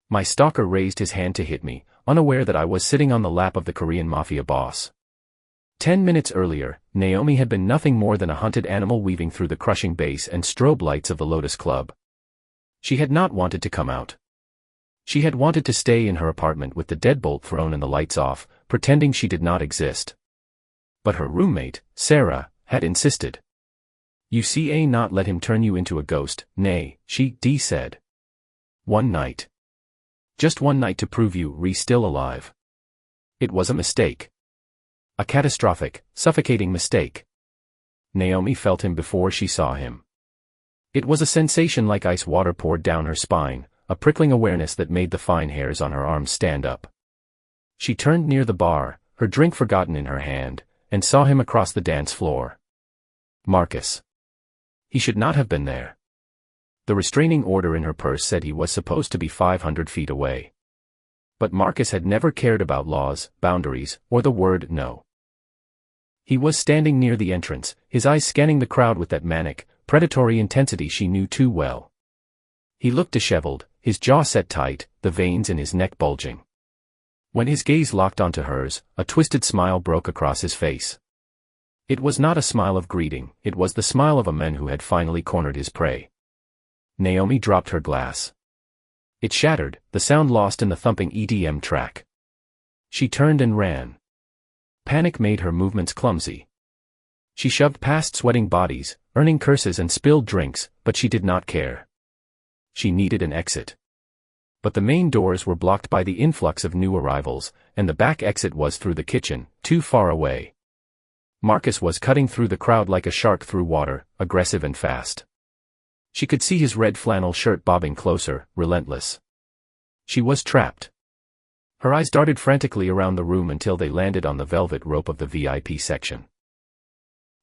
My stalker raised his hand to hit me, unaware that I was sitting on the lap of the Korean Mafia boss. 10 minutes earlier, Naomi had been nothing more than a hunted animal weaving through the crushing bass and strobe lights of the Lotus Club. She had not wanted to come out. She had wanted to stay in her apartment with the deadbolt thrown and the lights off, pretending she did not exist. But her roommate, Sarah, had insisted. You see, not let him turn you into a ghost, nay, she said. One night. Just one night to prove you still alive. It was a mistake. A catastrophic, suffocating mistake. Naomi felt him before she saw him. It was a sensation like ice water poured down her spine, a prickling awareness that made the fine hairs on her arms stand up. She turned near the bar, her drink forgotten in her hand, and saw him across the dance floor. Marcus. He should not have been there. The restraining order in her purse said he was supposed to be 500 feet away. But Marcus had never cared about laws, boundaries, or the word no. He was standing near the entrance, his eyes scanning the crowd with that manic, predatory intensity she knew too well. He looked disheveled, his jaw set tight, the veins in his neck bulging. When his gaze locked onto hers, a twisted smile broke across his face. It was not a smile of greeting, it was the smile of a man who had finally cornered his prey. Naomi dropped her glass. It shattered, the sound lost in the thumping EDM track. She turned and ran. Panic made her movements clumsy. She shoved past sweating bodies, earning curses and spilled drinks, but she did not care. She needed an exit. But the main doors were blocked by the influx of new arrivals, and the back exit was through the kitchen, too far away. Marcus was cutting through the crowd like a shark through water, aggressive and fast. She could see his red flannel shirt bobbing closer, relentless. She was trapped. Her eyes darted frantically around the room until they landed on the velvet rope of the VIP section.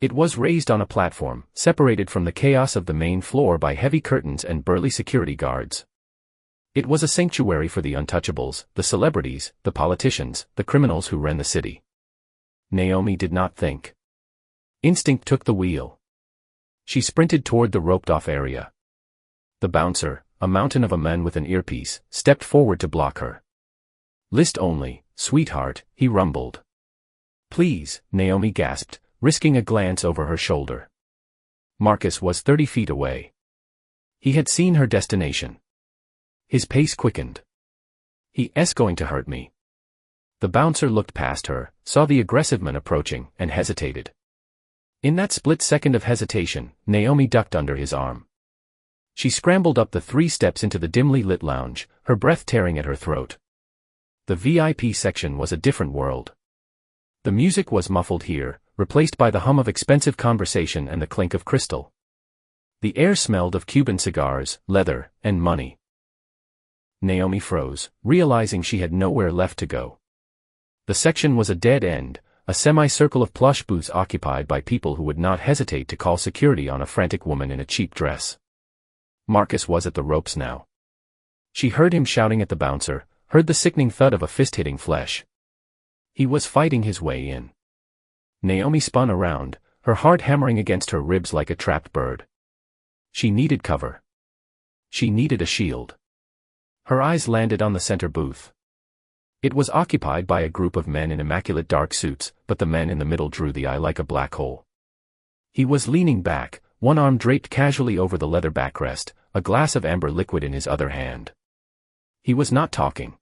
It was raised on a platform, separated from the chaos of the main floor by heavy curtains and burly security guards. It was a sanctuary for the untouchables, the celebrities, the politicians, the criminals who ran the city. Naomi did not think. Instinct took the wheel. She sprinted toward the roped-off area. The bouncer, a mountain of a man with an earpiece, stepped forward to block her. List only, sweetheart, he rumbled. Please, Naomi gasped, risking a glance over her shoulder. Marcus was 30 feet away. He had seen her destination. His pace quickened. He's going to hurt me. The bouncer looked past her, saw the aggressive man approaching, and hesitated. In that split second of hesitation, Naomi ducked under his arm. She scrambled up the 3 steps into the dimly lit lounge, her breath tearing at her throat. The VIP section was a different world. The music was muffled here, replaced by the hum of expensive conversation and the clink of crystal. The air smelled of Cuban cigars, leather, and money. Naomi froze, realizing she had nowhere left to go. The section was a dead end, a semicircle of plush booths occupied by people who would not hesitate to call security on a frantic woman in a cheap dress. Marcus was at the ropes now. She heard him shouting at the bouncer, heard the sickening thud of a fist hitting flesh. He was fighting his way in. Naomi spun around, her heart hammering against her ribs like a trapped bird. She needed cover. She needed a shield. Her eyes landed on the center booth. It was occupied by a group of men in immaculate dark suits, but the man in the middle drew the eye like a black hole. He was leaning back, one arm draped casually over the leather backrest, a glass of amber liquid in his other hand. He was not talking.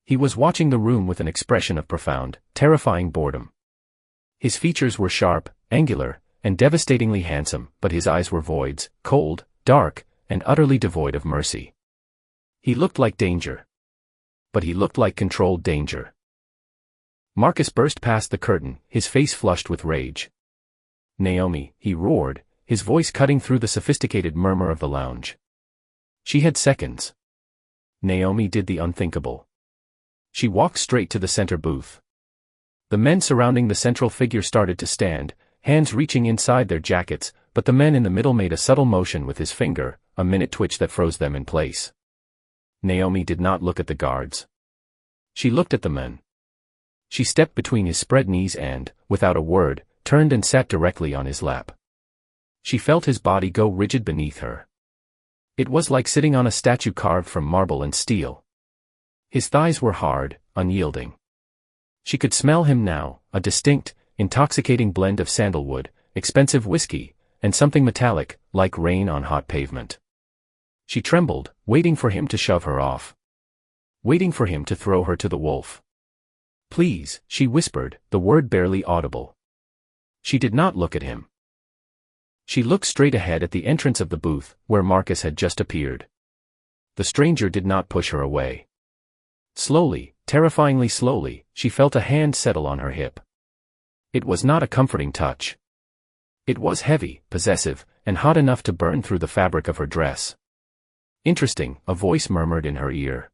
He was watching the room with an expression of profound, terrifying boredom. His features were sharp, angular, and devastatingly handsome, but his eyes were voids, cold, dark, and utterly devoid of mercy. He looked like danger. But he looked like controlled danger. Marcus burst past the curtain, his face flushed with rage. Naomi, he roared, his voice cutting through the sophisticated murmur of the lounge. She had seconds. Naomi did the unthinkable. She walked straight to the center booth. The men surrounding the central figure started to stand, hands reaching inside their jackets, but the man in the middle made a subtle motion with his finger, a minute twitch that froze them in place. Naomi did not look at the guards. She looked at the men. She stepped between his spread knees and, without a word, turned and sat directly on his lap. She felt his body go rigid beneath her. It was like sitting on a statue carved from marble and steel. His thighs were hard, unyielding. She could smell him now, a distinct, intoxicating blend of sandalwood, expensive whiskey, and something metallic, like rain on hot pavement. She trembled, waiting for him to shove her off. Waiting for him to throw her to the wolf. "Please," she whispered, the word barely audible. She did not look at him. She looked straight ahead at the entrance of the booth, where Marcus had just appeared. The stranger did not push her away. Slowly, terrifyingly slowly, she felt a hand settle on her hip. It was not a comforting touch. It was heavy, possessive, and hot enough to burn through the fabric of her dress. "Interesting," a voice murmured in her ear.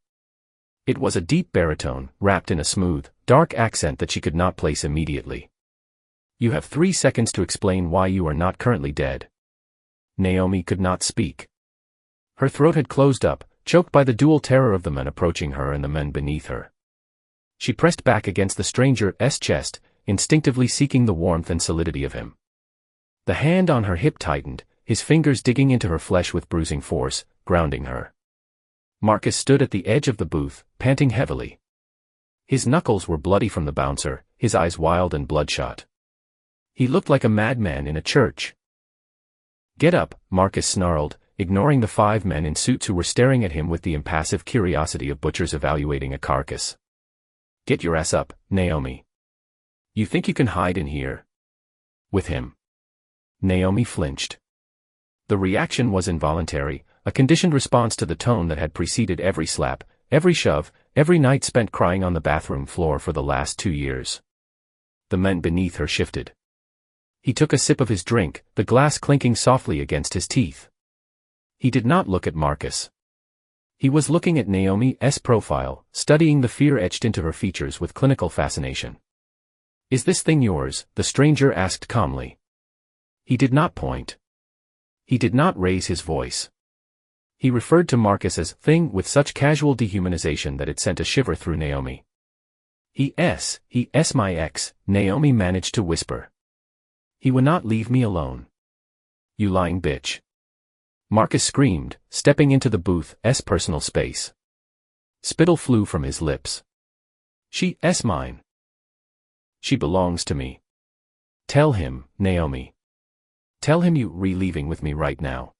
It was a deep baritone, wrapped in a smooth, dark accent that she could not place immediately. "You have 3 seconds to explain why you are not currently dead." Naomi could not speak. Her throat had closed up, choked by the dual terror of the men approaching her and the men beneath her. She pressed back against the stranger's chest, instinctively seeking the warmth and solidity of him. The hand on her hip tightened, his fingers digging into her flesh with bruising force, grounding her. Marcus stood at the edge of the booth, panting heavily. His knuckles were bloody from the bouncer, his eyes wild and bloodshot. He looked like a madman in a church. "Get up," Marcus snarled, ignoring the 5 men in suits who were staring at him with the impassive curiosity of butchers evaluating a carcass. "Get your ass up, Naomi. You think you can hide in here?" "With him?" Naomi flinched. The reaction was involuntary, a conditioned response to the tone that had preceded every slap, every shove, every night spent crying on the bathroom floor for the last 2 years. The men beneath her shifted. He took a sip of his drink, the glass clinking softly against his teeth. He did not look at Marcus. He was looking at Naomi's profile, studying the fear etched into her features with clinical fascination. "Is this thing yours?" the stranger asked calmly. He did not point. He did not raise his voice. He referred to Marcus as thing with such casual dehumanization that it sent a shiver through Naomi. He my ex," Naomi managed to whisper. "He would not leave me alone." "You lying bitch." Marcus screamed, stepping into the booth's personal space. Spittle flew from his lips. "She's mine. She belongs to me. Tell him, Naomi. Tell him you're leaving with me right now."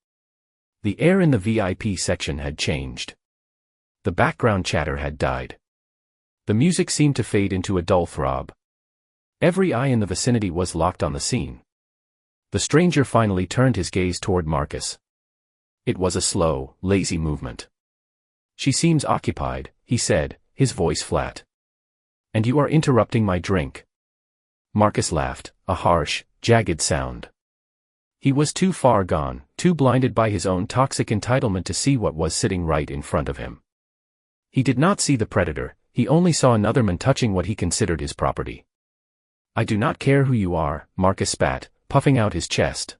The air in the VIP section had changed. The background chatter had died. The music seemed to fade into a dull throb. Every eye in the vicinity was locked on the scene. The stranger finally turned his gaze toward Marcus. It was a slow, lazy movement. "She seems occupied," he said, his voice flat. "And you are interrupting my drink." Marcus laughed, a harsh, jagged sound. He was too far gone, too blinded by his own toxic entitlement to see what was sitting right in front of him. He did not see the predator, he only saw another man touching what he considered his property. "I do not care who you are," Marcus spat, puffing out his chest.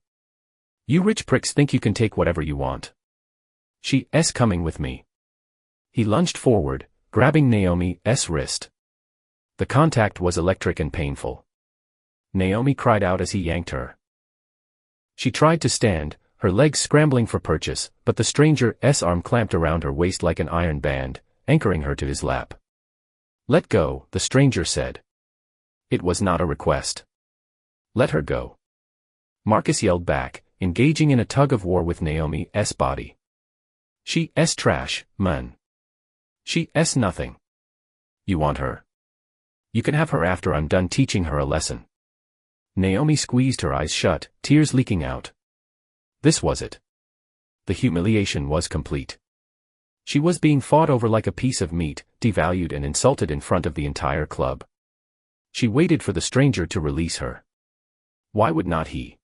"You rich pricks think you can take whatever you want. She's coming with me." He lunged forward, grabbing Naomi's wrist. The contact was electric and painful. Naomi cried out as he yanked her. She tried to stand, her legs scrambling for purchase, but the stranger's arm clamped around her waist like an iron band, anchoring her to his lap. "Let go," the stranger said. It was not a request. "Let her go." Marcus yelled back, engaging in a tug-of-war with Naomi's body. "She's trash, man. She's nothing. You want her? You can have her after I'm done teaching her a lesson." Naomi squeezed her eyes shut, tears leaking out. This was it. The humiliation was complete. She was being fought over like a piece of meat, devalued and insulted in front of the entire club. She waited for the stranger to release her. Why would not he?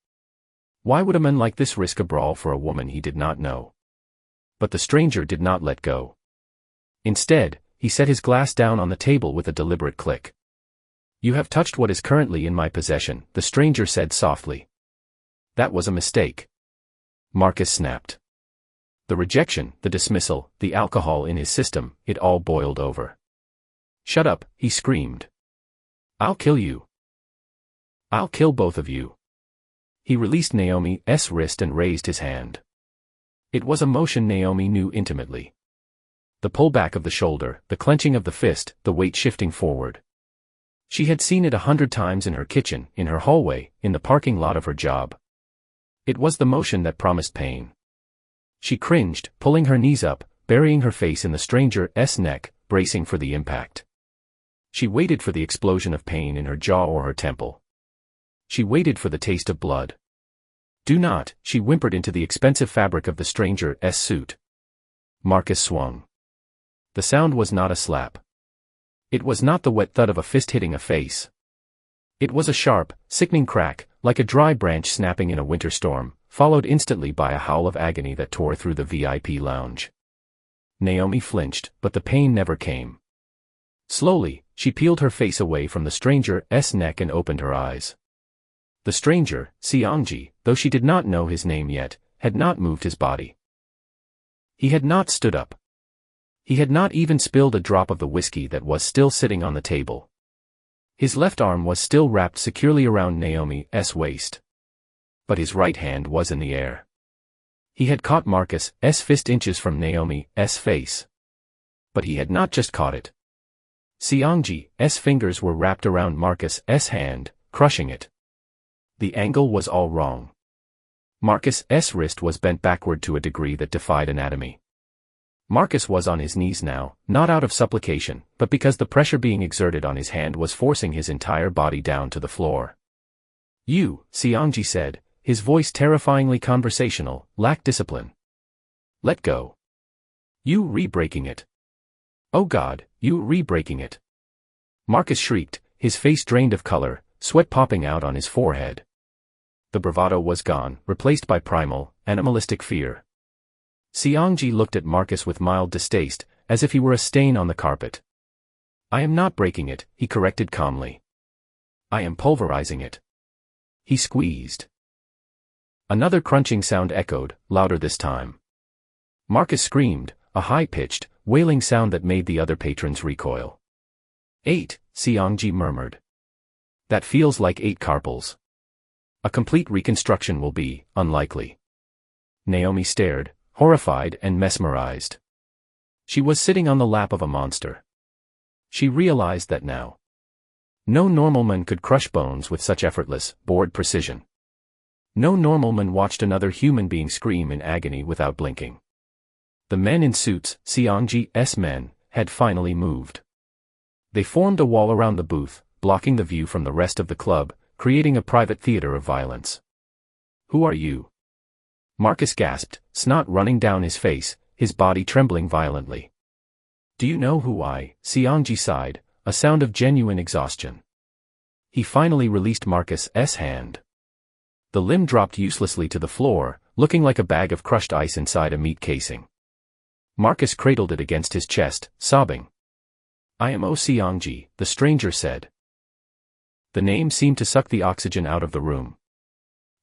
Why would a man like this risk a brawl for a woman he did not know? But the stranger did not let go. Instead, he set his glass down on the table with a deliberate click. "You have touched what is currently in my possession," the stranger said softly. "That was a mistake." Marcus snapped. The rejection, the dismissal, the alcohol in his system, it all boiled over. "Shut up," he screamed. "I'll kill you. I'll kill both of you." He released Naomi's wrist and raised his hand. It was a motion Naomi knew intimately. The pullback of the shoulder, the clenching of the fist, the weight shifting forward. She had seen it 100 times in her kitchen, in her hallway, in the parking lot of her job. It was the motion that promised pain. She cringed, pulling her knees up, burying her face in the stranger's neck, bracing for the impact. She waited for the explosion of pain in her jaw or her temple. She waited for the taste of blood. "Do not," she whimpered into the expensive fabric of the stranger's suit. Marcus swung. The sound was not a slap. It was not the wet thud of a fist hitting a face. It was a sharp, sickening crack, like a dry branch snapping in a winter storm, followed instantly by a howl of agony that tore through the VIP lounge. Naomi flinched, but the pain never came. Slowly, she peeled her face away from the stranger's neck and opened her eyes. The stranger, Seongji, though she did not know his name yet, had not moved his body. He had not stood up. He had not even spilled a drop of the whiskey that was still sitting on the table. His left arm was still wrapped securely around Naomi's waist. But his right hand was in the air. He had caught Marcus's fist inches from Naomi's face. But he had not just caught it. Seongji's fingers were wrapped around Marcus's hand, crushing it. The angle was all wrong. Marcus's wrist was bent backward to a degree that defied anatomy. Marcus was on his knees now, not out of supplication, but because the pressure being exerted on his hand was forcing his entire body down to the floor. "You," Seongji said, his voice terrifyingly conversational, "lack discipline. Let go. You re-breaking it. Oh God, you re-breaking it." Marcus shrieked, his face drained of color, sweat popping out on his forehead. The bravado was gone, replaced by primal, animalistic fear. Seongji looked at Marcus with mild distaste, as if he were a stain on the carpet. "I am not breaking it," he corrected calmly. "I am pulverizing it." He squeezed. Another crunching sound echoed, louder this time. Marcus screamed, a high-pitched, wailing sound that made the other patrons recoil. 8, Seongji murmured. "That feels like 8 carpals. A complete reconstruction will be unlikely." Naomi stared, horrified and mesmerized. She was sitting on the lap of a monster. She realized that now. No normal man could crush bones with such effortless, bored precision. No normal man watched another human being scream in agony without blinking. The men in suits, Seongji's men, had finally moved. They formed a wall around the booth, blocking the view from the rest of the club, creating a private theater of violence. "Who are you?" Marcus gasped, snot running down his face, his body trembling violently. "Do you know who Seongji sighed, a sound of genuine exhaustion. He finally released Marcus's hand. The limb dropped uselessly to the floor, looking like a bag of crushed ice inside a meat casing. Marcus cradled it against his chest, sobbing. "I am Seongji," the stranger said. The name seemed to suck the oxygen out of the room.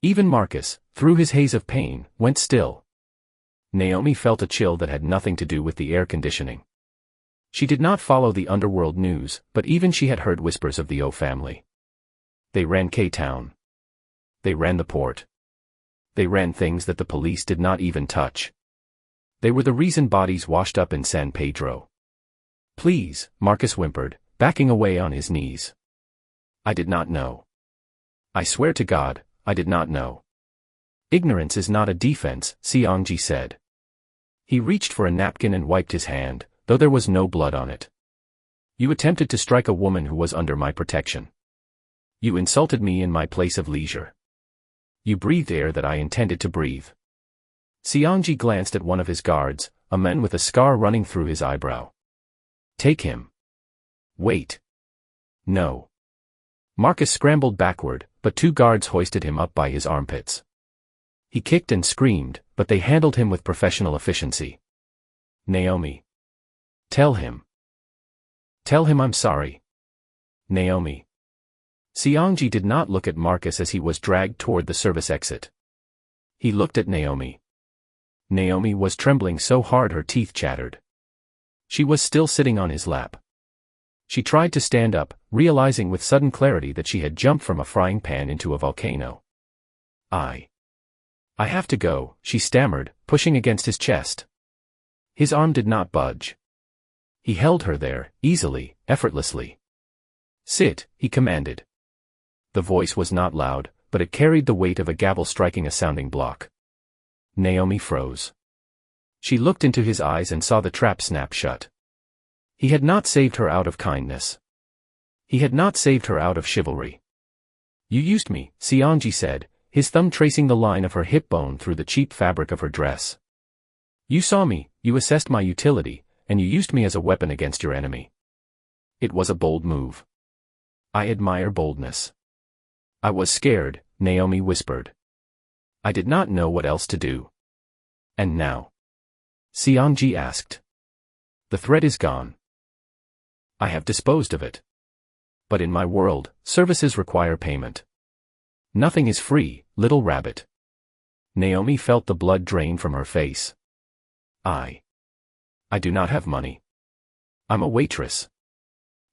Even Marcus, through his haze of pain, went still. Naomi felt a chill that had nothing to do with the air conditioning. She did not follow the underworld news, but even she had heard whispers of the O family. They ran K-Town. They ran the port. They ran things that the police did not even touch. They were the reason bodies washed up in San Pedro. "Please," Marcus whimpered, backing away on his knees. "I did not know. I swear to God, I did not know." "Ignorance is not a defense," Seongji said. He reached for a napkin and wiped his hand, though there was no blood on it. "You attempted to strike a woman who was under my protection. You insulted me in my place of leisure. You breathed air that I intended to breathe." Seongji glanced at one of his guards, a man with a scar running through his eyebrow. "Take him." "Wait. No." Marcus scrambled backward, but 2 guards hoisted him up by his armpits. He kicked and screamed, but they handled him with professional efficiency. "Naomi. Tell him. Tell him I'm sorry. Naomi." Seongji did not look at Marcus as he was dragged toward the service exit. He looked at Naomi. Naomi was trembling so hard her teeth chattered. She was still sitting on his lap. She tried to stand up, realizing with sudden clarity that she had jumped from a frying pan into a volcano. I have to go," she stammered, pushing against his chest. His arm did not budge. He held her there, easily, effortlessly. "Sit," he commanded. The voice was not loud, but it carried the weight of a gavel striking a sounding block. Naomi froze. She looked into his eyes and saw the trap snap shut. He had not saved her out of kindness. He had not saved her out of chivalry. "You used me," Sionji said, his thumb tracing the line of her hip bone through the cheap fabric of her dress. "You saw me, you assessed my utility, and you used me as a weapon against your enemy. It was a bold move. I admire boldness." "I was scared," Naomi whispered. "I did not know what else to do." "And now?" Sionji asked. "The threat is gone. I have disposed of it. But in my world, services require payment. Nothing is free, little rabbit." Naomi felt the blood drain from her face. I do not have money. I'm a waitress.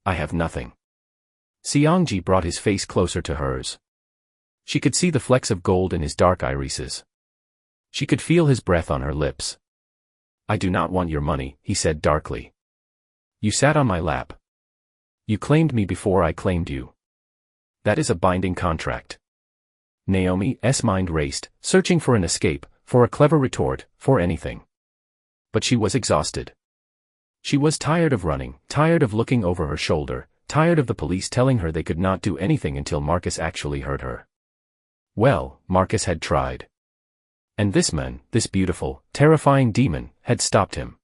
I have nothing." Sionji brought his face closer to hers. She could see the flecks of gold in his dark irises. She could feel his breath on her lips. "I do not want your money," he said darkly. "You sat on my lap. You claimed me before I claimed you. That is a binding contract." Naomi's mind raced, searching for an escape, for a clever retort, for anything. But she was exhausted. She was tired of running, tired of looking over her shoulder, tired of the police telling her they could not do anything until Marcus actually hurt her. Well, Marcus had tried. And this man, this beautiful, terrifying demon, had stopped him.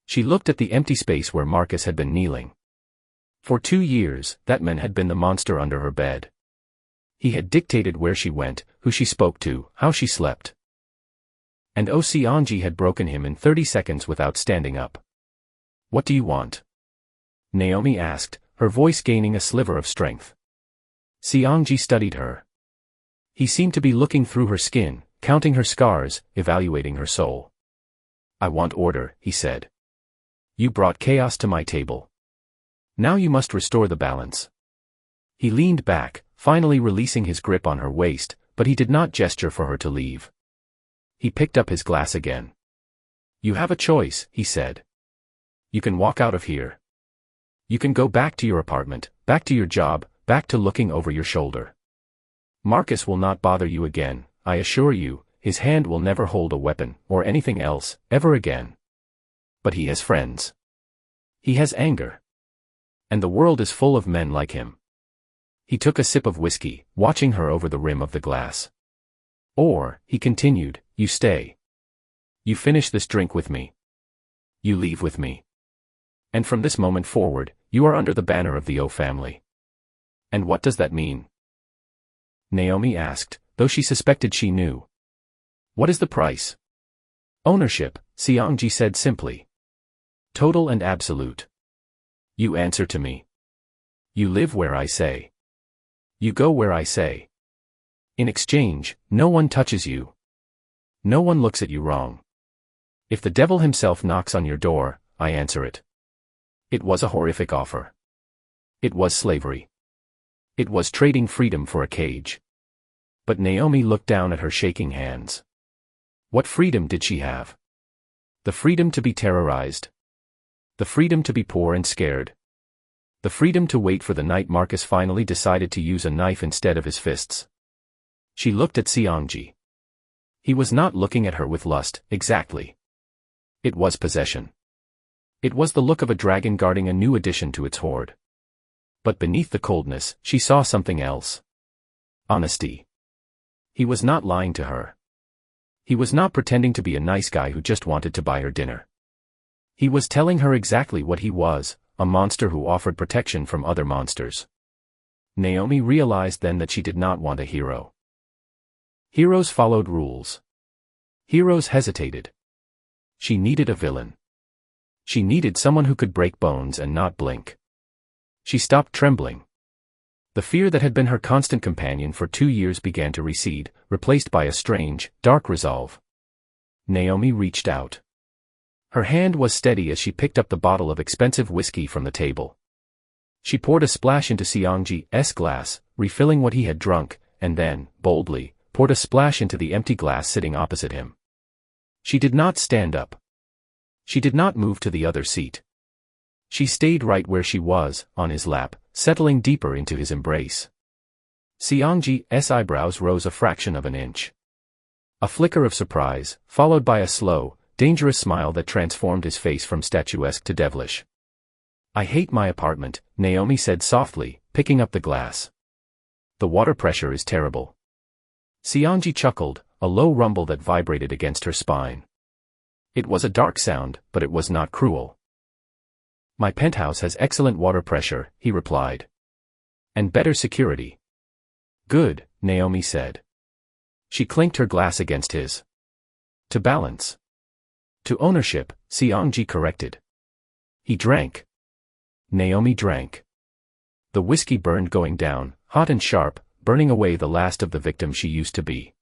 She looked at the empty space where Marcus had been kneeling. For 2 years, that man had been the monster under her bed. He had dictated where she went, who she spoke to, how she slept. And Sionji had broken him in 30 seconds without standing up. "What do you want?" Naomi asked, her voice gaining a sliver of strength. Sionji studied her. He seemed to be looking through her skin, counting her scars, evaluating her soul. "I want order," he said. "You brought chaos to my table. Now you must restore the balance." He leaned back, finally releasing his grip on her waist, but he did not gesture for her to leave. He picked up his glass again. "You have a choice," he said. "You can walk out of here. You can go back to your apartment, back to your job, back to looking over your shoulder. Marcus will not bother you again, I assure you. His hand will never hold a weapon, or anything else, ever again. But he has friends. He has anger. And the world is full of men like him." He took a sip of whiskey, watching her over the rim of the glass. "Or," he continued, "you stay. You finish this drink with me. You leave with me. And from this moment forward, you are under the banner of the O family." "And what does that mean?" Naomi asked, though she suspected she knew. "What is the price?" "Ownership," Sionji said simply. "Total and absolute. You answer to me. You live where I say. You go where I say. In exchange, no one touches you. No one looks at you wrong. If the devil himself knocks on your door, I answer it." It was a horrific offer. It was slavery. It was trading freedom for a cage. But Naomi looked down at her shaking hands. What freedom did she have? The freedom to be terrorized. The freedom to be poor and scared. The freedom to wait for the night Marcus finally decided to use a knife instead of his fists. She looked at Sionji. He was not looking at her with lust, exactly. It was possession. It was the look of a dragon guarding a new addition to its hoard. But beneath the coldness, she saw something else. Honesty. He was not lying to her. He was not pretending to be a nice guy who just wanted to buy her dinner. He was telling her exactly what he was, a monster who offered protection from other monsters. Naomi realized then that she did not want a hero. Heroes followed rules. Heroes hesitated. She needed a villain. She needed someone who could break bones and not blink. She stopped trembling. The fear that had been her constant companion for 2 years began to recede, replaced by a strange, dark resolve. Naomi reached out. Her hand was steady as she picked up the bottle of expensive whiskey from the table. She poured a splash into Sionji's glass, refilling what he had drunk, and then, boldly, poured a splash into the empty glass sitting opposite him. She did not stand up. She did not move to the other seat. She stayed right where she was, on his lap, settling deeper into his embrace. Seongji's eyebrows rose a fraction of an inch. A flicker of surprise, followed by a slow, dangerous smile that transformed his face from statuesque to devilish. "I hate my apartment," Naomi said softly, picking up the glass. "The water pressure is terrible." Seongji chuckled, a low rumble that vibrated against her spine. It was a dark sound, but it was not cruel. "My penthouse has excellent water pressure," he replied. "And better security." "Good," Naomi said. She clinked her glass against his. "To balance." "To ownership," Seongji corrected. He drank. Naomi drank. The whiskey burned going down, hot and sharp, burning away the last of the victim she used to be.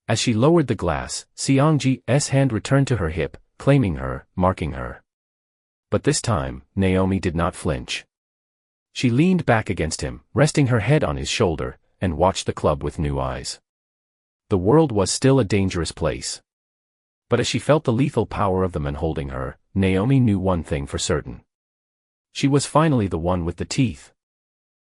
As she lowered the glass, Seongji's hand returned to her hip, claiming her, marking her. But this time, Naomi did not flinch. She leaned back against him, resting her head on his shoulder, and watched the club with new eyes. The world was still a dangerous place. But as she felt the lethal power of the men holding her, Naomi knew one thing for certain. She was finally the one with the teeth.